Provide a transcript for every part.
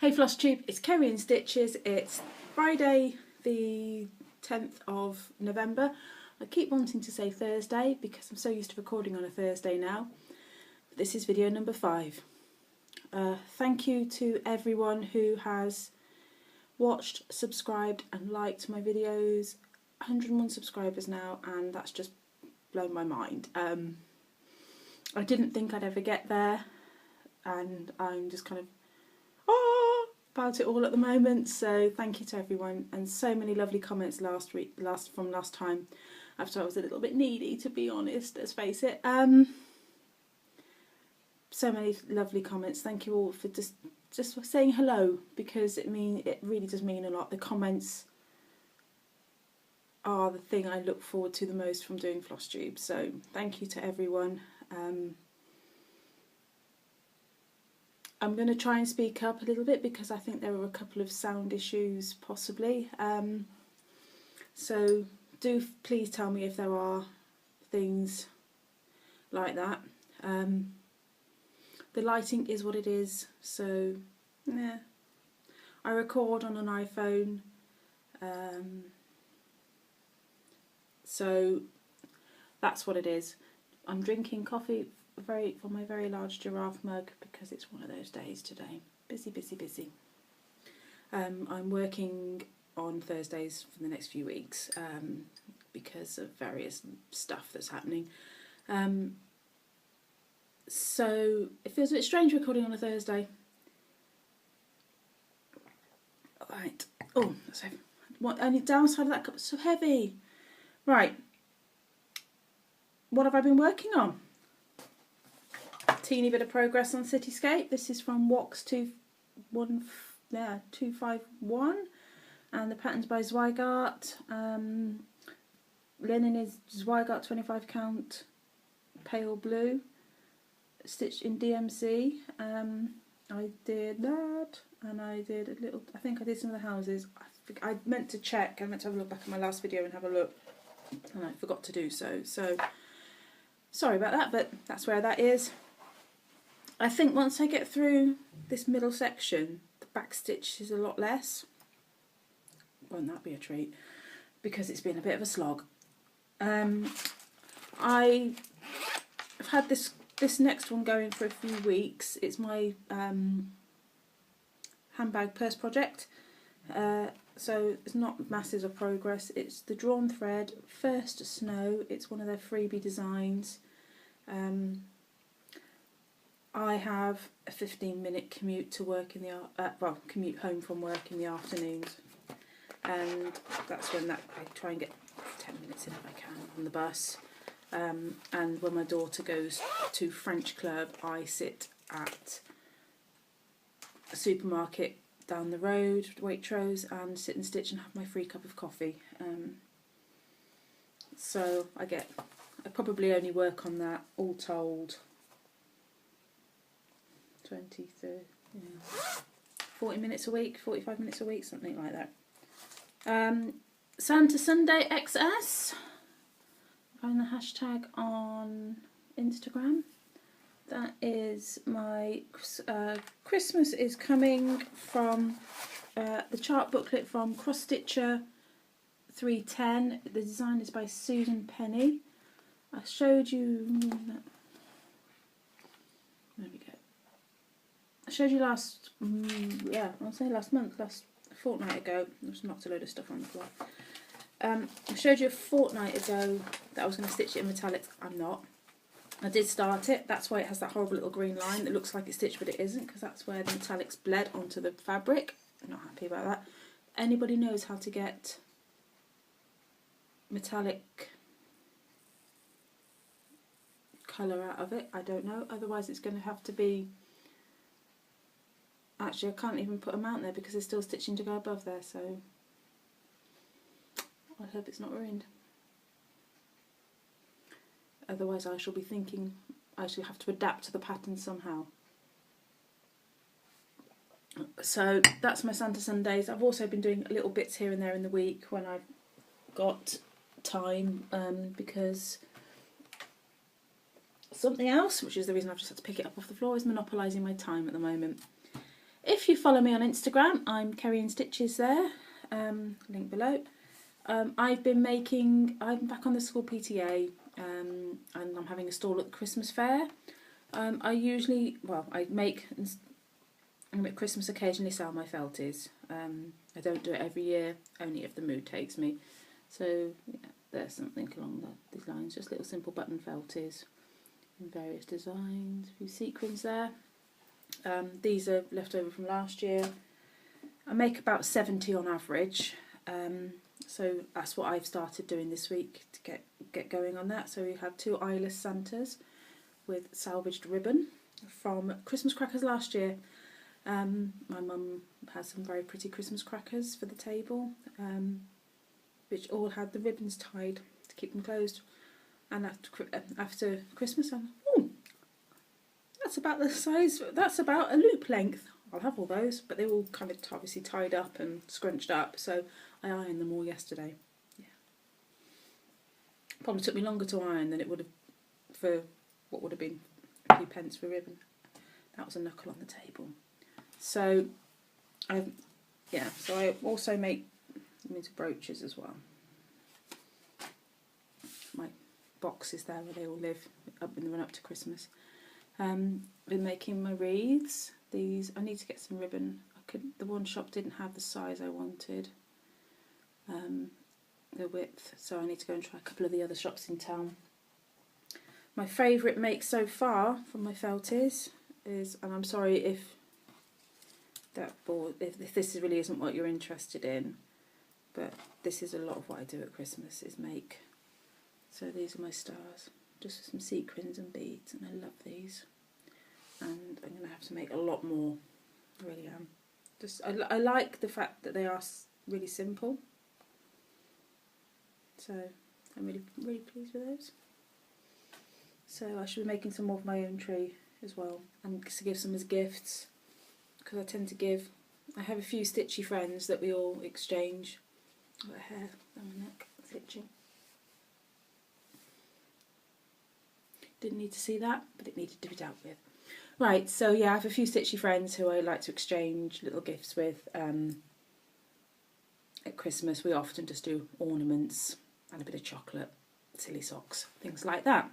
Hey FLOSSTUBE, it's Kerry in Stitches. It's Friday the 10th of November. I keep wanting to say Thursday because I'm so used to recording on a Thursday now. But this is video number 5. Thank you to everyone who has watched, subscribed and liked my videos. 101 subscribers now, and that's just blown my mind. I didn't think I'd ever get there, and I'm just kind of about it all at the moment. So thank you to everyone, and so many lovely comments from last time. After I was a little bit needy, to be honest, let's face it. So many lovely comments. Thank you all for just for saying hello, because it really does mean a lot. The comments are the thing I look forward to the most from doing FLOSSTUBE. So thank you to everyone. I'm going to try and speak up a little bit because I think there were a couple of sound issues possibly. So do please tell me if there are things like that. The lighting is what it is, so yeah. I record on an iPhone, so that's what it is. I'm drinking coffee from my very large giraffe mug because it's one of those days today. Busy, busy, busy. I'm working on Thursdays for the next few weeks because of various stuff that's happening. So it feels a bit strange recording on a Thursday. Right. Oh, that's heavy. What? Only downside of that cup is so heavy. Right. What have I been working on? Teeny bit of progress on Cityscape. This is from Wax 251, and the pattern's by Zweigart. Linen is Zweigart 25 count pale blue, stitched in DMC. I did that, and I did a little. I think I did some of the houses. I meant to check. I meant to have a look back at my last video and have a look, and I forgot to do so. So sorry about that, but that's where that is. I think once I get through this middle section, the back stitch is a lot less. Won't that be a treat? Because it's been a bit of a slog. I've had this next one going for a few weeks. It's my handbag purse project. So it's not masses of progress. It's the drawn thread, First Snow. It's one of their freebie designs. I have a 15-minute commute to work in the commute home from work in the afternoons, and that's when I try and get 10 minutes in if I can on the bus. And when my daughter goes to French club, I sit at a supermarket down the road, Waitrose, and sit and stitch and have my free cup of coffee. So I probably only work on that all told 20, 30, 40 minutes a week, 45 minutes a week, something like that. Santa Sunday XS. Find the hashtag on Instagram. That is my Christmas is coming from the chart booklet from Cross Stitcher 310. The design is by Susan Penny. I showed you. There we go. I showed you last fortnight ago. I just knocked a load of stuff on the floor. I showed you a fortnight ago that I was going to stitch it in metallics. I'm not. I did start it. That's why it has that horrible little green line that looks like it's stitched, but it isn't, because that's where the metallics bled onto the fabric. I'm not happy about that. Anybody knows how to get metallic colour out of it? I don't know. Otherwise it's going to have to be... Actually, I can't even put a mount there because there's still stitching to go above there, so I hope it's not ruined. Otherwise I shall be thinking I shall have to adapt to the pattern somehow. So that's my Santa Sundays. I've also been doing little bits here and there in the week when I've got time, because something else, which is the reason I've just had to pick it up off the floor, is monopolising my time at the moment. If you follow me on Instagram, I'm Kerry Stitches there, link below. I'm back on the school PTA, and I'm having a stall at the Christmas fair. I make at Christmas occasionally sell my felties. I don't do it every year, only if the mood takes me. So yeah, there's something along these lines, just little simple button felties in various designs, a few sequins there. These are left over from last year. I make about 70 on average, so that's what I've started doing this week to get going on that. So we had 2 eyeless Santas with salvaged ribbon from Christmas crackers last year. My mum has some very pretty Christmas crackers for the table, which all had the ribbons tied to keep them closed. And after Christmas, that's about the size, that's about a loop length. I'll have all those, but they were all kind of obviously tied up and scrunched up, so I ironed them all yesterday. Yeah. Probably took me longer to iron than it would have for what would have been a few pence for ribbon. That was a knuckle on the table. So I also make them into brooches as well. My boxes there where they all live up in the run up to Christmas. Been making my wreaths. These I need to get some ribbon. The one shop didn't have the size I wanted, the width, so I need to go and try a couple of the other shops in town. My favourite make so far from my felties is, and I'm sorry if this really isn't what you're interested in, but this is a lot of what I do at Christmas is make. So these are my stars, just with some sequins and beads, and I love these. And I'm going to have to make a lot more. I really am. I like the fact that they are really simple. So I'm really pleased with those. So I should be making some more of my own tree as well, and to give some as gifts, because I tend to give. I have a few stitchy friends that we all exchange. I've got a hair down my neck, it's itching. Didn't need to see that, but it needed to be dealt with. Right, so yeah, I have a few stitchy friends who I like to exchange little gifts with. At Christmas we often just do ornaments and a bit of chocolate, silly socks, things like that.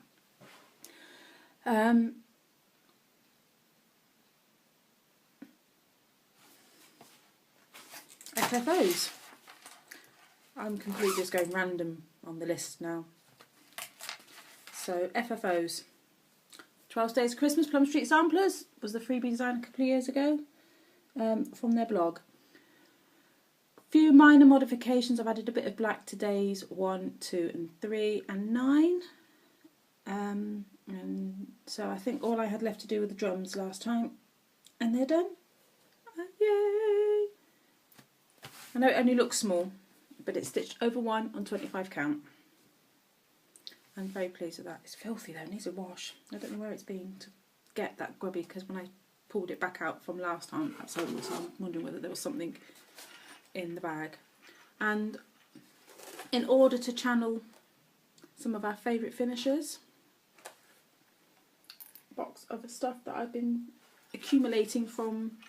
FFOs. I'm completely just going random on the list now. So FFOs. 12 Days of Christmas Plum Street Samplers was the freebie design a couple of years ago from their blog. Few minor modifications. I've added a bit of black to days 1, 2 and 3 and 9. And so I think all I had left to do were the drums last time, and they're done. Yay! I know it only looks small, but it's stitched over 1 on 25 count. I'm very pleased with that. It's filthy though, it needs a wash. I don't know where it's been to get that grubby, because when I pulled it back out from last time, so I'm wondering whether there was something in the bag. And in order to channel some of our favourite finishers, a box of stuff that I've been accumulating from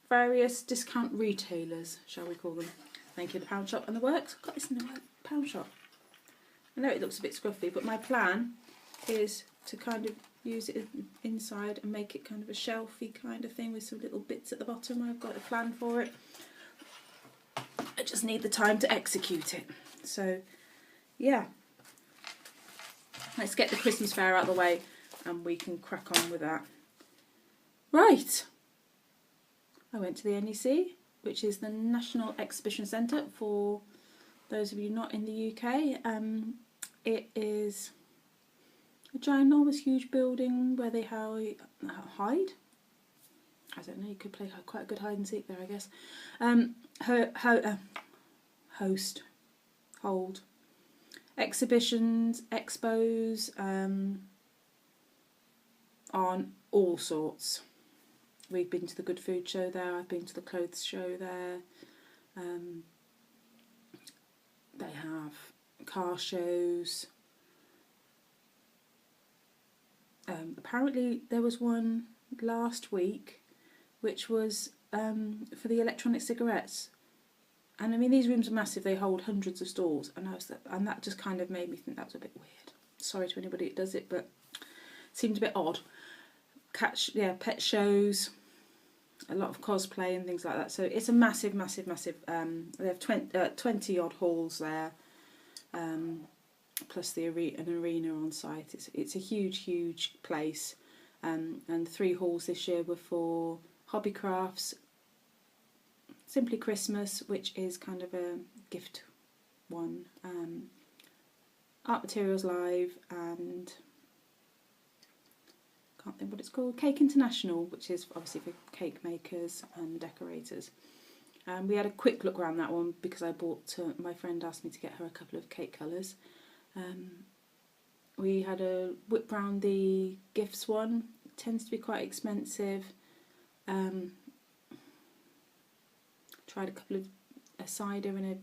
various discount retailers, shall we call them. Thank you, the Pound Shop and the Works. I've got this in the Pound Shop. I know it looks a bit scruffy, but my plan is to kind of use it inside and make it kind of a shelfy kind of thing with some little bits at the bottom. I've got a plan for it. I just need the time to execute it. So, yeah. Let's get the Christmas fair out of the way and we can crack on with that. Right. I went to the NEC, which is the National Exhibition Centre for those of you not in the UK. It is a ginormous, huge building where they hide. I don't know, you could play quite a good hide and seek there, I guess. Hold exhibitions, expos, on all sorts. We've been to the Good Food Show there, I've been to the Clothes Show there. They have car shows. Apparently there was one last week which was for the electronic cigarettes. And I mean, these rooms are massive, they hold hundreds of stalls, and that just kind of made me think that was a bit weird. Sorry to anybody that does it, but it seemed a bit odd. Pet shows, a lot of cosplay and things like that. So it's a massive, massive, massive. They have 20 odd halls there, plus an arena on site. It's a huge, huge place. And 3 halls this year were for Hobbycrafts, Simply Christmas, which is kind of a gift one, Art Materials Live, and can't think what it's called, Cake International, which is obviously for cake makers and decorators. We had a quick look around that one because I bought, my friend asked me to get her a couple of cake colours. We had a whip round the gifts one. It tends to be quite expensive. Tried a couple of a cider and a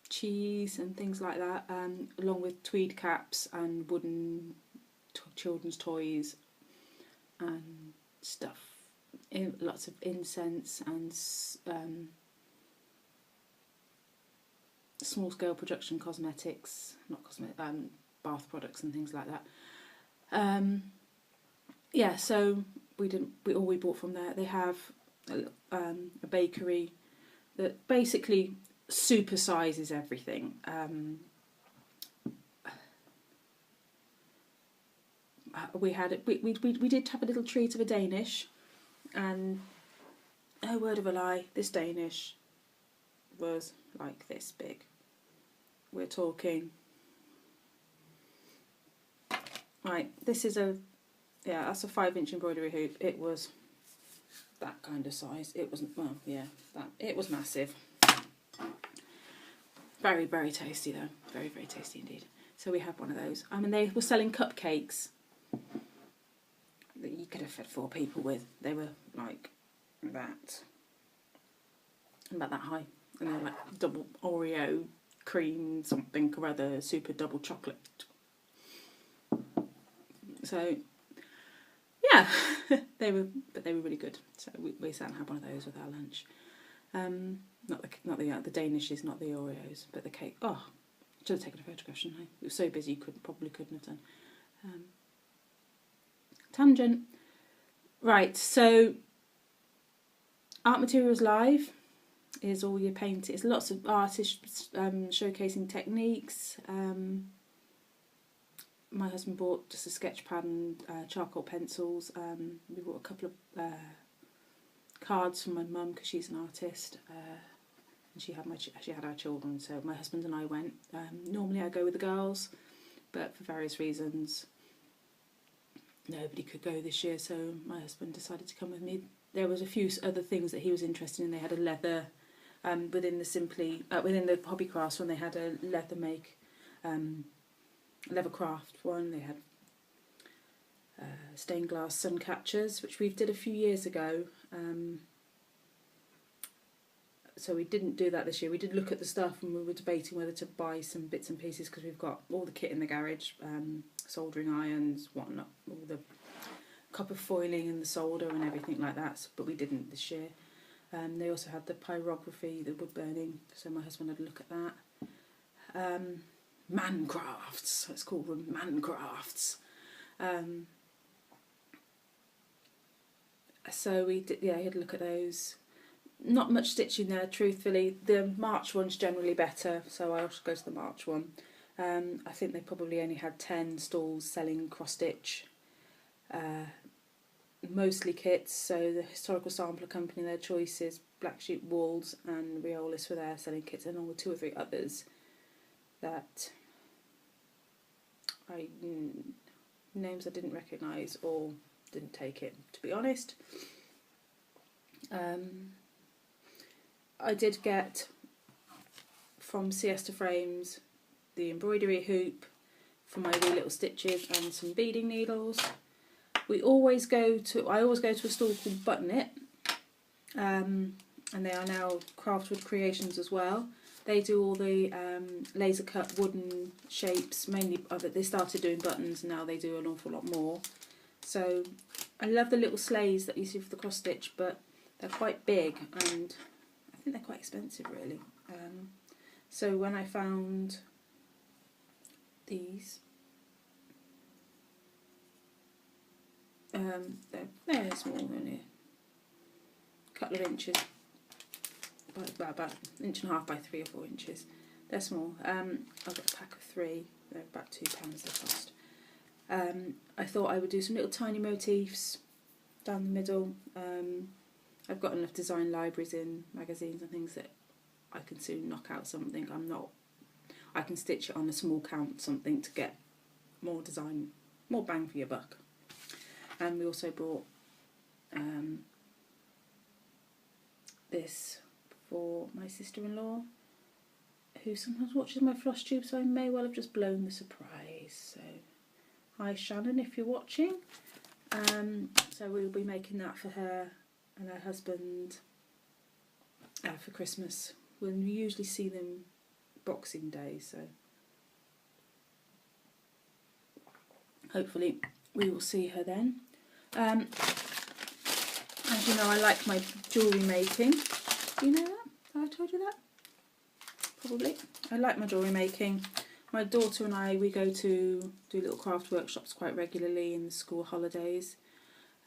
cheese and things like that, along with tweed caps and wooden children's toys and stuff. Lots of incense and small scale production cosmetics, bath products and things like that. Yeah, so we bought from there. They have a bakery that basically supersizes everything. We did have a little treat of a Danish, and no word of a lie, this Danish was like this big. We're talking, right, this is that's a 5-inch embroidery hoop. It was that kind of size. It wasn't, well, yeah, it was massive. Very, very tasty though. Very, very tasty indeed. So we had one of those. I mean, they were selling cupcakes that you could have fed 4 people with. They were like that, about that high, and they were like double Oreo cream something or other, super double chocolate. So yeah, they were really good. So we sat and had one of those with our lunch. Not the Danishes, not the Oreos, but the cake. Oh, should have taken a photograph, shouldn't I? We were so busy, probably couldn't have done. Tangent. Right, so Art Materials Live is all your paint. It's lots of artists showcasing techniques. My husband bought just a sketch pad and charcoal pencils. We bought a couple of cards from my mum because she's an artist, and she had our children. So my husband and I went. Normally I go with the girls, but for various reasons, nobody could go this year. So my husband decided to come with me. There was a few other things that he was interested in. They had a leather within the Hobbycrafts one. They had a leather craft one. They had stained glass sun catchers, which we did a few years ago. So we didn't do that this year. We did look at the stuff and we were debating whether to buy some bits and pieces because we've got all the kit in the garage, soldering irons, whatnot, all the copper foiling and the solder and everything like that, but we didn't this year. They also had the pyrography, the wood burning, so my husband had a look at that. Man crafts, let's call them man crafts. So we did, yeah, he had a look at those. Not much stitching there, truthfully. The March one's generally better, so I also go to the March one. I think they probably only had 10 stalls selling cross stitch, mostly kits. So the Historical Sampler Company, their choices, Black Sheep Walls and Riolis were there selling kits, along with 2 or 3 others that names I didn't recognise or didn't take it, to be honest. I did get from Siesta Frames the embroidery hoop for my wee little stitches and some beading needles. I always go to a stall called Button It, and they are now Craftwood Creations as well. They do all the laser cut wooden shapes, mainly. They started doing buttons and now they do an awful lot more. So I love the little sleighs that you see for the cross stitch, but they're quite big and I think they're quite expensive really. So when I found these, they're small, only a couple of inches, about an inch and a half by 3 or 4 inches. They're small. I've got a pack of 3. They're about £2 they cost. I thought I would do some little tiny motifs down the middle. I've got enough design libraries in magazines and things that I can soon knock out something. I can stitch it on a small count something to get more design, more bang for your buck. And we also bought this for my sister-in-law, who sometimes watches my FLOSSTUBE, so I may well have just blown the surprise. So, hi Shannon, if you're watching. So we'll be making that for her and her husband for Christmas. We usually see them Boxing Day, so hopefully we will see her then. As you know, I like my jewellery making. Do you know that? Have I told you that? Probably. I like my jewellery making. My daughter and I, we go to do little craft workshops quite regularly in the school holidays.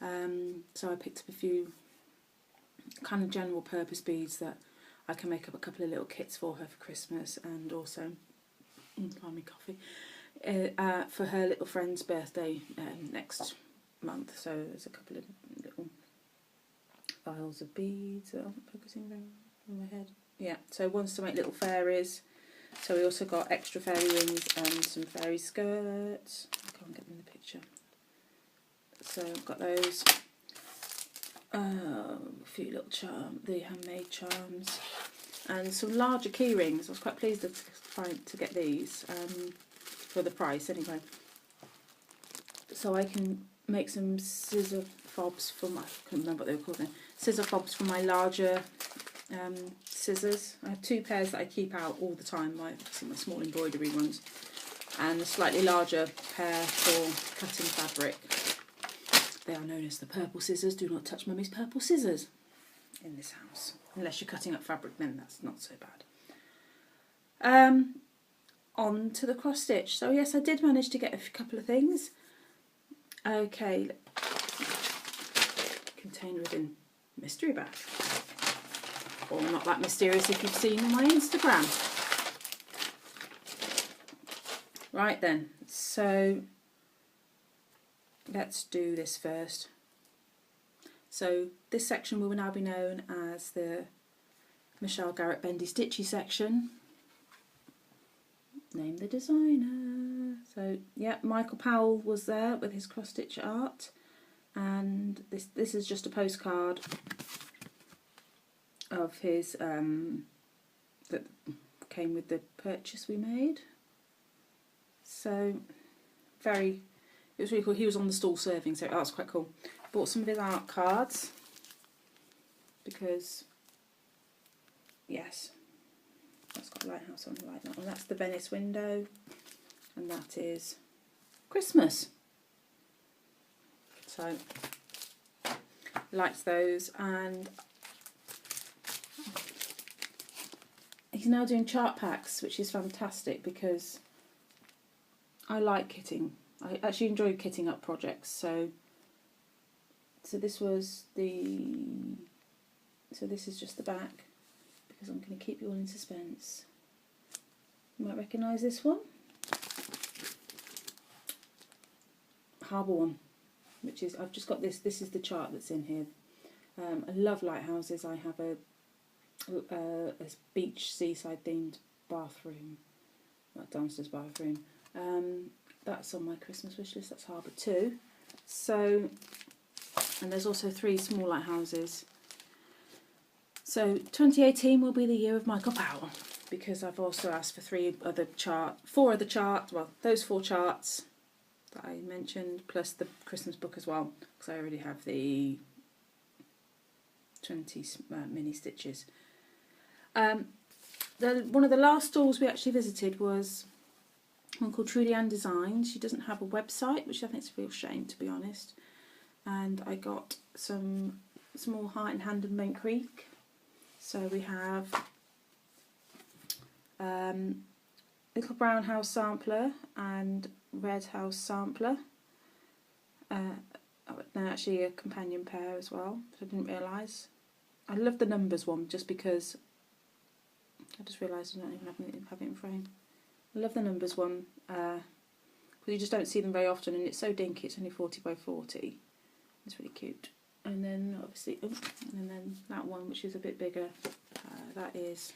So I picked up a few kind of general purpose beads that I can make up a couple of little kits for her for Christmas, and also, find me coffee, for her little friend's birthday next month. So there's a couple of little vials of beads. I'm focusing around on my head. Yeah, so one's to make little fairies. So we also got extra fairy rings and some fairy skirts. I can't get them in the picture. So I've got those. A few little the handmade charms, and some larger key rings. I was quite pleased to get these for the price anyway. So I can make some scissor fobs from, I can't remember what they were called then, scissor fobs from my larger scissors. I have 2 pairs that I keep out all the time, my small embroidery ones, and a slightly larger pair for cutting fabric. They are known as the purple scissors. Do not touch Mummy's purple scissors in this house. Unless you're cutting up fabric, then that's not so bad. On to the cross stitch. So yes, I did manage to get a couple of things. Okay, container within mystery bag. Or not that mysterious if you've seen on my Instagram. Right then, so let's do this first. So this section will now be known as the Michelle Garrett Bendy Stitchy section. Name the designer. So yeah, Michael Powell was there with his cross stitch art, and this is just a postcard of his that came with the purchase we made. So it was really cool. He was on the stall serving, so that was quite cool. Bought some of his art cards because, yes, that's got a lighthouse on the right. That one. That's the Venice window, and that is Christmas. So liked those, and he's now doing chart packs, which is fantastic because I like kitting. I actually enjoy kitting up projects. So this was this is just the back, because I'm going to keep you all in suspense. You might recognise this one, Harbour one, which is, I've just got this. This is the chart that's in here. I love lighthouses. I have a beach seaside themed bathroom, that downstairs bathroom. That's on my Christmas wish list. That's Harbour 2. So, and there's also 3 small lighthouses. So 2018 will be the year of Michael Powell, because I've also asked for 4 other charts. Well, those 4 charts that I mentioned, plus the Christmas book as well, because I already have the 20 mini stitches. One of the last stalls we actually visited was one called Trudy Ann Designs. She doesn't have a website, which I think is a real shame, to be honest. and I got some small heart in hand and Bent Creek. So we have little brown house sampler and red house sampler. They're actually a companion pair as well, which I didn't realise. I love the numbers one just because I just realised I don't even have it in frame. I love the numbers one because you just don't see them very often, and it's so dinky. It's only 40 by 40. It's really cute. And then obviously, and then that one, which is a bit bigger, that is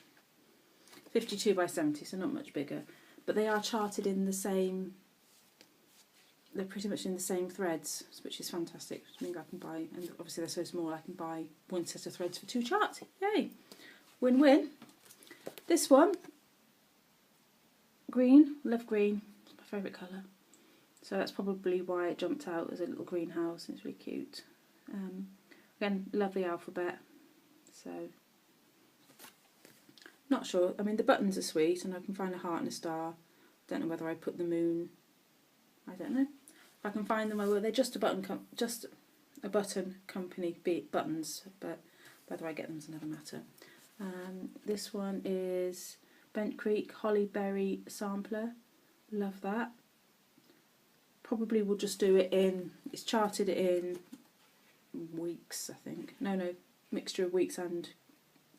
52 by 70, so not much bigger. But they are charted in the same. They're pretty much in the same threads, which is fantastic. Which means I can buy, and obviously they're so small, I can buy one set of threads for 2 charts. Yay! Win-win. This one, green. Love green. It's my favourite colour. So that's probably why it jumped out as a little greenhouse. It's really cute. Again, lovely alphabet. So, not sure. I mean, the buttons are sweet, and I can find a heart and a star. Don't know whether I put the moon. I don't know. If I can find them, I will. They're just a button company buttons, but whether I get them is another matter. This one is Bent Creek Hollyberry Sampler. Love that. Probably will just do it in. It's charted in weeks, I think. No, mixture of weeks and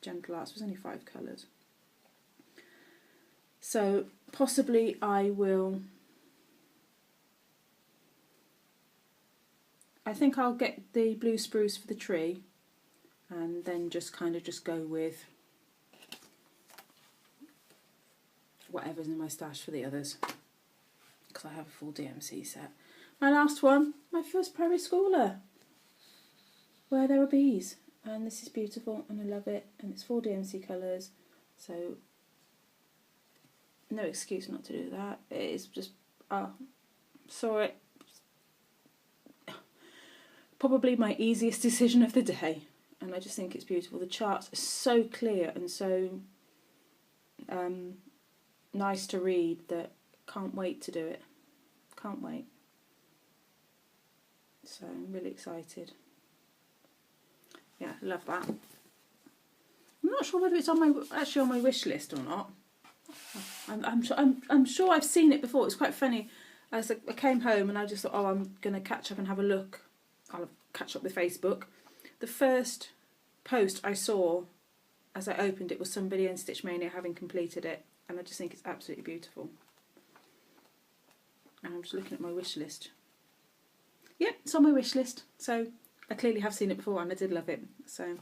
Gentle Arts. There's only 5 colours. So possibly I will. I think I'll get the blue spruce for the tree, and then just go with whatever's in my stash for the others, because I have a full DMC set. My last one, my first prairie schooler, Where There Are Bees, and this is beautiful and I love it, and it's 4 DMC colours, so no excuse not to do that. It is just, saw it, probably my easiest decision of the day, and I just think it's beautiful. The charts are so clear and so nice to read that can't wait to do it. Can't wait. So I'm really excited. Yeah, love that. I'm not sure whether it's actually on my wish list or not. I'm sure I've seen it before. It's quite funny. As I came home and I just thought, oh, I'm going to catch up and have a look. I'll catch up with Facebook. The first post I saw as I opened it was somebody in Stitch Mania having completed it, and I just think it's absolutely beautiful. And I'm just looking at my wish list. Yep, it's on my wish list. So I clearly have seen it before and I did love it. So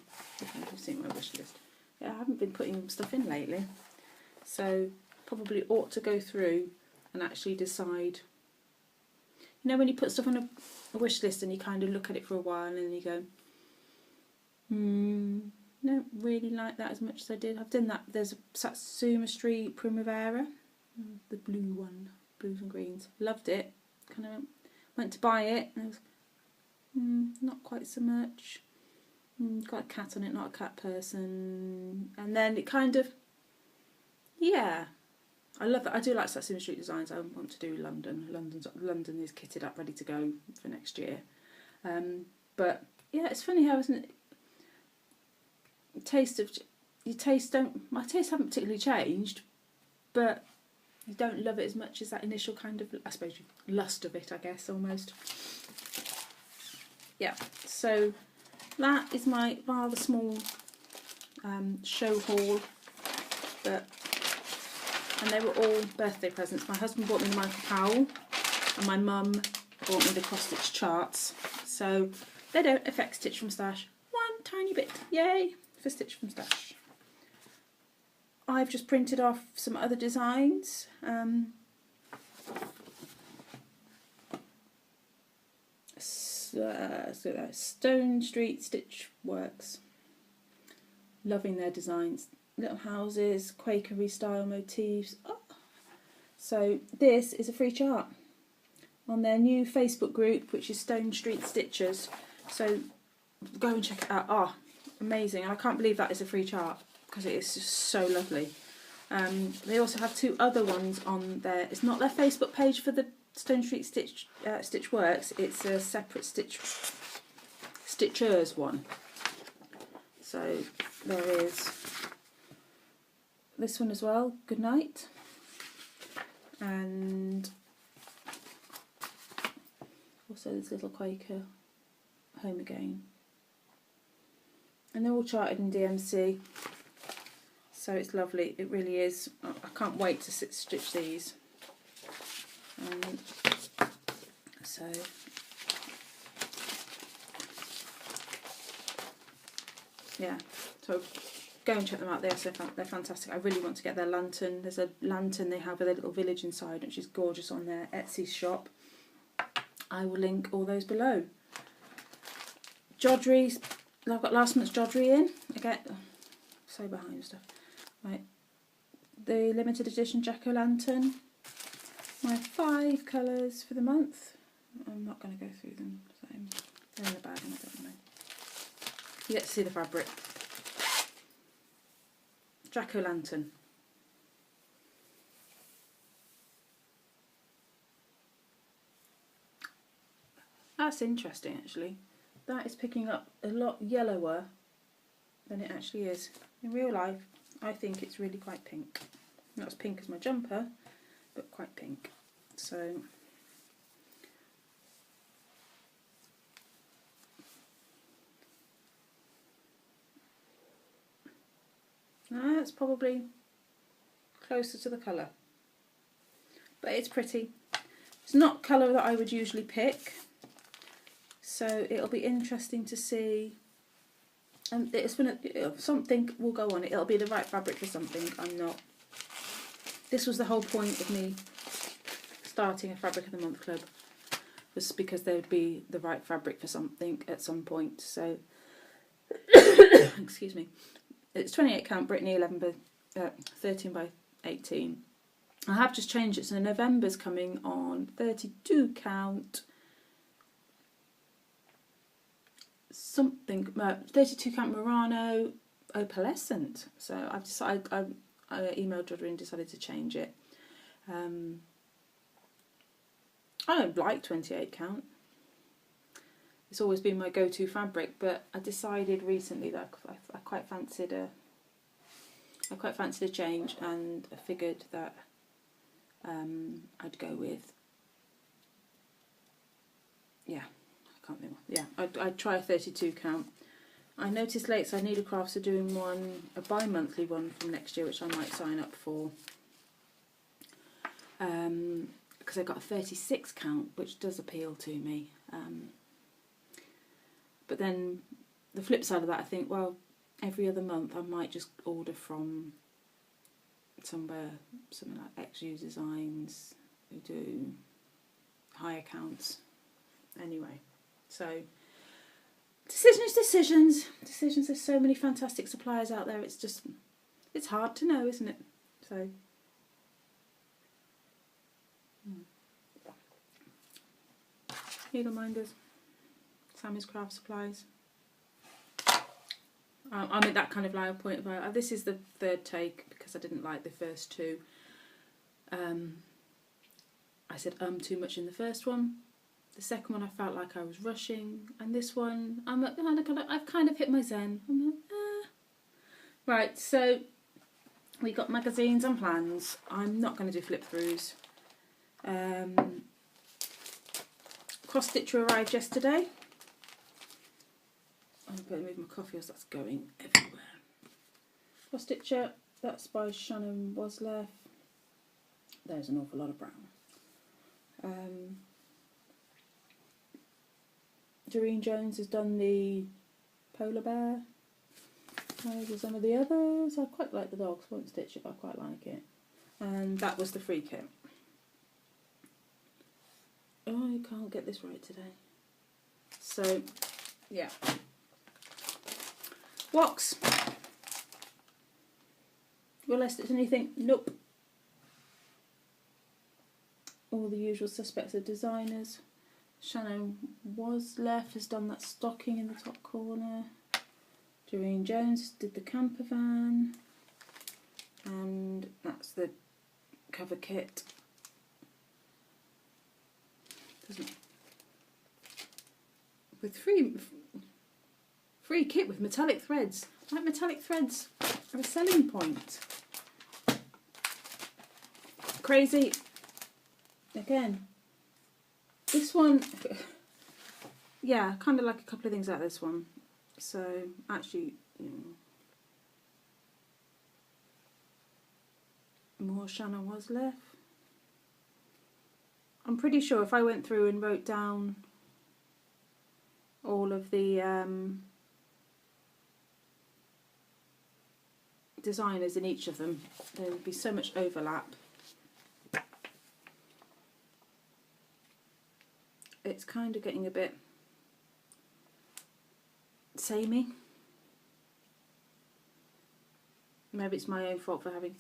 I've seen my wish list. Yeah, I haven't been putting stuff in lately. So probably ought to go through and actually decide. You know when you put stuff on a wish list and you kind of look at it for a while and then you go, don't really like that as much as I did. I've done that. There's a Satsuma Street Primavera, the blue one, blues and greens. Loved it. Kind of went to buy it and I was not quite so much. Got a cat on it, not a cat person. And then it kind of, yeah. I love that. I do like Satsuma Street designs. I want to do London. London is kitted up, ready to go for next year. But yeah, it's funny how, isn't it? My tastes haven't particularly changed, but you don't love it as much as that initial kind of, I suppose, lust of it, I guess, almost. Yeah, so that is my rather small show haul, and they were all birthday presents. My husband bought me the Michael Powell, and my mum bought me the cross stitch charts, so they don't affect Stitch from Stash one tiny bit. Yay for Stitch from Stash. I've just printed off some other designs. Stonestreet Stitchworks. Loving their designs. Little houses, Quakery style motifs. Oh. So this is a free chart on their new Facebook group, which is Stonestreet Stitches. So go and check it out. Oh, amazing. And I can't believe that is a free chart because it is just so lovely. They also have 2 other ones on there. It's not their Facebook page for the Stonestreet Stitchworks. It's a separate Stitchers one. So there is this one as well, Good Night, and also this little Quaker, Home Again. And they're all charted in DMC, so it's lovely, it really is. I can't wait to stitch these. And so yeah, so go and check them out. They're fantastic. I really want to get their lantern. There's a lantern they have with a little village inside, which is gorgeous, on their Etsy shop. I will link all those below. Jodyri, I've got last month's Jodyri in. Again, so behind stuff. Right, the limited edition Jack-o'-lantern. My 5 colours for the month. I'm not going to go through them. So they're in the bag and I don't know. You get to see the fabric. Jack-o'-lantern. That's interesting actually. That is picking up a lot yellower than it actually is. In real life, I think it's really quite pink. Not as pink as my jumper, but quite pink. So that's probably closer to the colour, but it's pretty. It's not colour that I would usually pick, so it'll be interesting to see. And it's gonna, something will go on it. It'll be the right fabric for something. I'm not. This was the whole point of me starting a Fabric of the Month club, was because there would be the right fabric for something at some point. So excuse me. It's 28 count Brittany 13 by 18. I have just changed it, so November's coming on 32 count something, 32 count Murano opalescent. So I've decided, I emailed Jodyri and decided to change it. I don't like 28 count. It's always been my go-to fabric, but I decided recently that I quite fancied a change, and I figured that I'd go with, yeah, I can't think. Yeah, I'd try a 32 count. I noticed Lakeside Needlecrafts are doing a bi-monthly one from next year, which I might sign up for. Because I got a 36 count, which does appeal to me. But then the flip side of that, I think, well, every other month I might just order from somewhere, something like XU Designs, who do high accounts. Anyway, so decisions. There's so many fantastic suppliers out there. It's hard to know, isn't it? So. Needle minders, Sammis Crafts supplies. I'm at that kind of loud point about this is the third take because I didn't like the first two. I said too much in the first one. The second one I felt like I was rushing, and this one I've kind of hit my zen. I'm like, Right, so we got magazines and plans. I'm not going to do flip throughs. Cross Stitcher arrived yesterday. I better move my coffee as that's going everywhere. Cross Stitcher, that's by Shannon Wasleff. There's an awful lot of brown. Doreen Jones has done the polar bear. Those are some of the others. I quite like the dogs. Won't stitch it, but I quite like it. And that was the free kit. Oh, you can't get this right today. So, yeah. Blocks. Will I stitch anything? Nope. All the usual suspects of designers. Shannon Wasleff has done that stocking in the top corner. Doreen Jones did the camper van. And that's the cover kit. With free kit with metallic threads. Like metallic threads are a selling point. Crazy. Again, this one, yeah, kind of like a couple of things like this one. So actually, more Shanna was left. I'm pretty sure if I went through and wrote down all of the designers in each of them, there would be so much overlap. It's kind of getting a bit samey. Maybe it's my own fault for having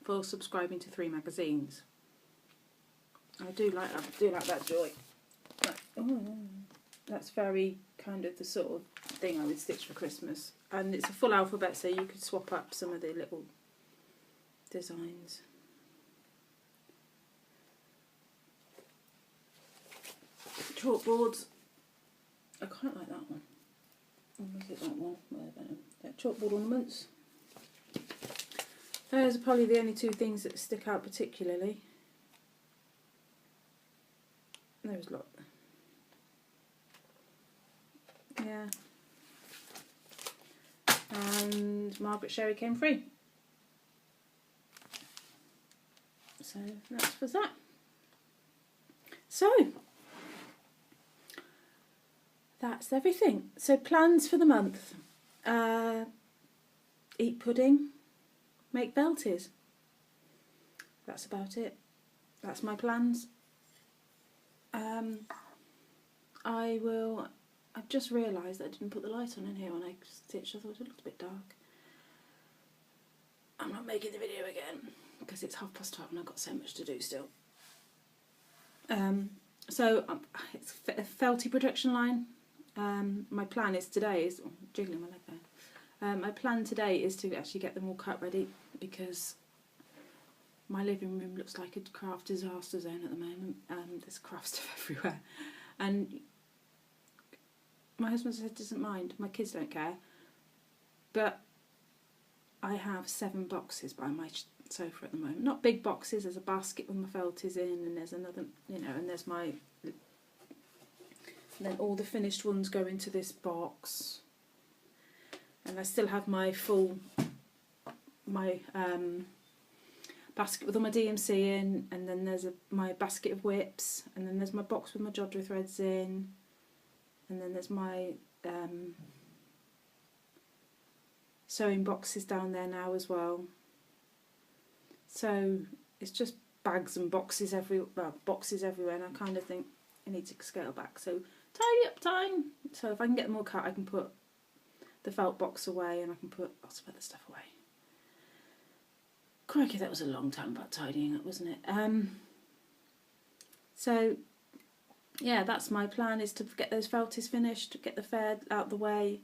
for subscribing to 3 magazines. I do like that joy. That's very kind of the sort of thing I would stitch for Christmas. And it's a full alphabet, so you could swap up some of the little designs. Chalkboards. I quite like that one. Or was it that one? Chalkboard ornaments. Those are probably the only 2 things that stick out particularly. There's a lot. Yeah. And Margaret Sherry came free. So that was that. So that's everything. So plans for the month. Eat pudding, make belties. That's about it. That's my plans. I've just realised that I didn't put the light on in here when I stitched. I thought it looked a bit dark. I'm not making the video again because it's 12:30 and I've got so much to do still. So it's a felty production line. My plan is today is jiggling my leg there. My plan today is to actually get them all cut ready because my living room looks like a craft disaster zone at the moment. There's craft stuff everywhere, and my husband said doesn't mind. My kids don't care, but I have 7 boxes by my sofa at the moment. Not big boxes. There's a basket with my felties in, and there's another, and there's my. And then all the finished ones go into this box, and I still have my basket with all my DMC in, and then there's my basket of whips, and then there's my box with my Jodyri threads in, and then there's my sewing boxes down there now as well. So it's just bags and boxes everywhere, and I kind of think I need to scale back. So tidy up time. So if I can get them all cut, I can put the felt box away, and I can put lots of other stuff away. Crikey, that was a long time about tidying up, wasn't it? So yeah, that's my plan, is to get those felties finished, get the fair out the way,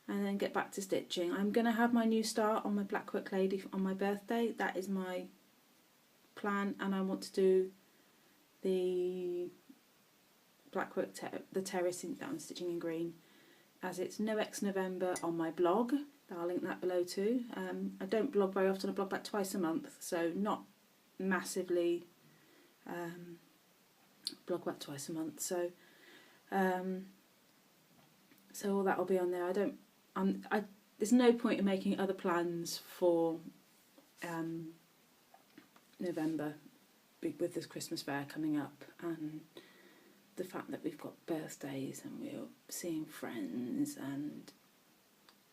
and then get back to stitching. I'm going to have my new start on my Blackwork Lady on my birthday. That is my plan, and I want to do the Blackwork the terrace that I'm stitching in green, as it's No X November on my blog. I'll link that below too. I don't blog very often. I blog about twice a month, so not massively. Blog about twice a month, so all that will be on there. There's no point in making other plans for November with this Christmas fair coming up, and the fact that we've got birthdays and we're seeing friends and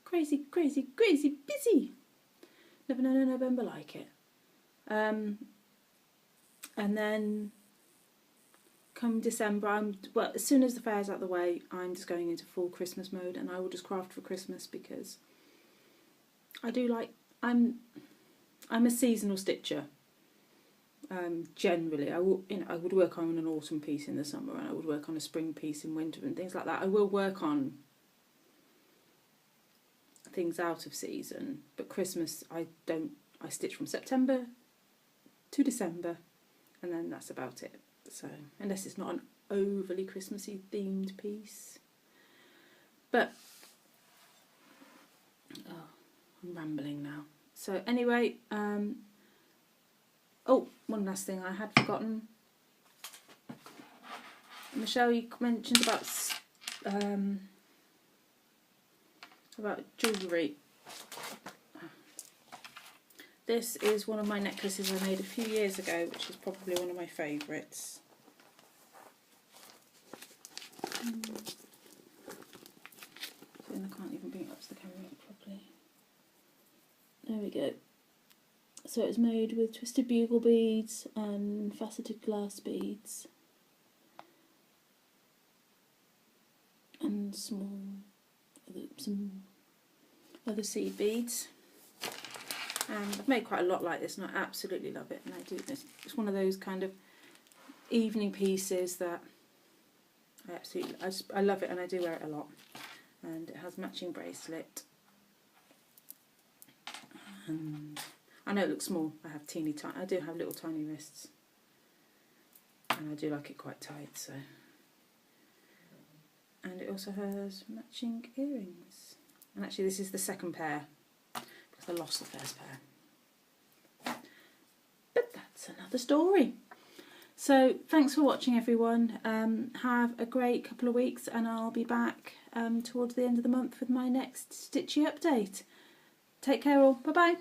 crazy busy. Never known a November like it. And then come December, as soon as the fair's out the way, I'm just going into full Christmas mode, and I will just craft for Christmas, because I'm a seasonal stitcher. Generally, I would work on an autumn piece in the summer, and I would work on a spring piece in winter and things like that. I will work on things out of season, but Christmas I stitch from September to December, and then that's about it. So unless it's not an overly Christmassy themed piece. But oh, I'm rambling now. So anyway, oh, one last thing I had forgotten. Michelle, you mentioned about jewellery. This is one of my necklaces I made a few years ago, which is probably one of my favourites. I can't even bring it up to the camera properly. There we go. So it's made with twisted bugle beads and faceted glass beads. And some other seed beads. And I've made quite a lot like this and I absolutely love it. And I do this. It's one of those kind of evening pieces that I love it, and I do wear it a lot. And it has matching bracelet. And I know it looks small. I do have little tiny wrists, and I do like it quite tight. So, and it also has matching earrings. And actually, this is the second pair because I lost the first pair. But that's another story. So thanks for watching, everyone. Have a great couple of weeks, and I'll be back towards the end of the month with my next Stitchy update. Take care all. Bye bye.